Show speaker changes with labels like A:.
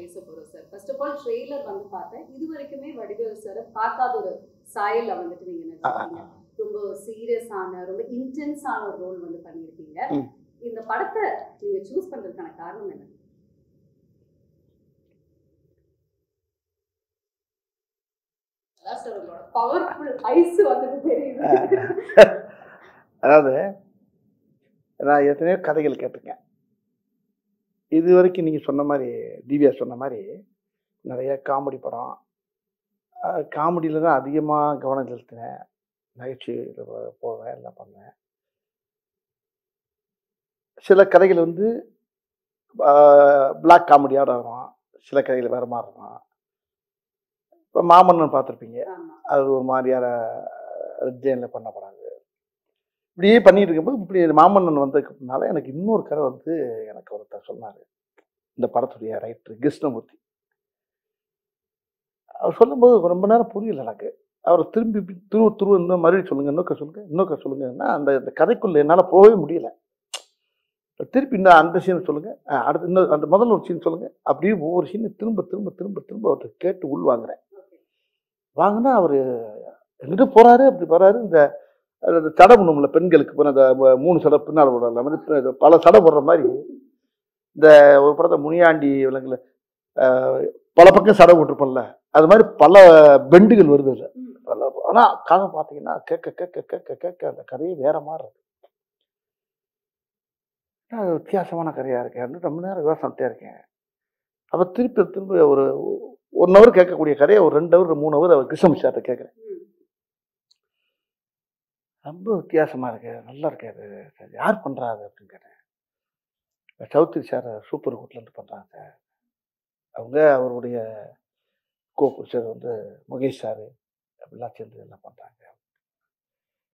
A: பேச போறோம் sir. First of all trailer வந்து பார்த்தேன். இதுவரைக்குமே வடிவேலு சார பார்க்காத ஒரு சாயல்ல வந்துட்டு நீங்க நடிச்சிருக்கீங்க. ரொம்ப சீரியஸான, ரொம்ப இன்டென்ஸான ஒரு ரோல் வந்து பண்ணியிருக்கீங்க. இந்த படத்தை நீங்க சூஸ் பண்றதுக்கான காரணம் என்ன? அதான் சார் உங்களோட பவர்ஃபுல் ஐஸ் வந்துட்டு தெரியுது.
B: அதாவது நான் எத்தனையோ கதைகள் கேட்டிருக்கேன். இது வரைக்கும் நீங்கள் சொன்ன மாதிரி, திவ்யா சொன்ன மாதிரி நிறைய காமெடி படம், காமெடியில் தான் அதிகமாக கவனம் செலுத்தினேன். நகைச்சுவையில் போவேன், எல்லாம் பண்ணேன். சில கதைகள் வந்து பிளாக் காமெடியோட வரும், சில கதைகள் வேறு மாதிரி இருக்கும். இப்போ மாமன்னன் பார்த்துருப்பீங்க, அது ஒரு மாதிரியான ஜெயினில் பண்ண படம். இப்படியே பண்ணிட்டு இருக்கும்போது இப்படி மாமன்னன் வந்ததுக்குனால எனக்கு இன்னொரு கதை வந்து எனக்கு ஒருத்தர் சொன்னார். இந்த படத்துடைய ரைட்டர் கிருஷ்ணமூர்த்தி. அவர் சொல்லும்போது ரொம்ப நேரம் புரியல எனக்கு. அவர் திரும்பி துருவ இன்னும் மறுபடியும் சொல்லுங்க, இன்னொக்க சொல்லுங்கன்னா அந்த கதைக்குள்ள என்னால் போகவே முடியல. திருப்பி இன்னும் அந்த சீன் சொல்லுங்க, அடுத்து இன்னும் அந்த முதல்ல ஒரு சீன் சொல்லுங்க, அப்படியே ஒவ்வொரு சீனை திரும்ப திரும்ப திரும்ப திரும்ப அவர்கிட்ட கேட்டு உள் வாங்குறேன். வாங்கினா அவர் எங்கிட்ட போறாரு, அப்படி போறாரு. இந்த சடை பண்ணும்ல பெண்களுக்கு, அந்த 3 சடை பின்னால் போடல, பல சடை போடுற மாதிரி. இந்த ஒரு படத்தை முனியாண்டி விலங்குல பல பக்கம் சடை போட்டிருப்போம்ல, அது மாதிரி பல பெண்டுகள் வருது இல்லை. ஆனால் கதை பார்த்தீங்கன்னா கேட்க கேட்க கேட்க கேட்க அந்த கதையே வேற மாதிரி இருக்கு. அது வித்தியாசமான கதையாக இருக்கேன். ரொம்ப நேரம் யோசனைட்டே இருக்கேன். அப்போ திருப்பி திரும்ப ஒரு 1 ஹவர் கேட்கக்கூடிய கதையை ஒரு 2 ஹவர் 3 ஹவர் அவர் கிருஷ்ணமூர்த்தி சார்ட்ட கேட்குறேன். ரொம்ப வித்தியாசமாக இருக்கு, நல்லா இருக்காது சார், யார் பண்ணுறாரு அப்படின்னு கேட்டேன். சௌத்ரி சார் சூப்பர் குட்லேருந்து பண்ணுறாங்க சார். அவங்க அவருடைய கோப்பு சார் வந்து முகேஷ் சார் அப்படிலாம் சேர்ந்து எல்லாம் பண்ணுறாங்க.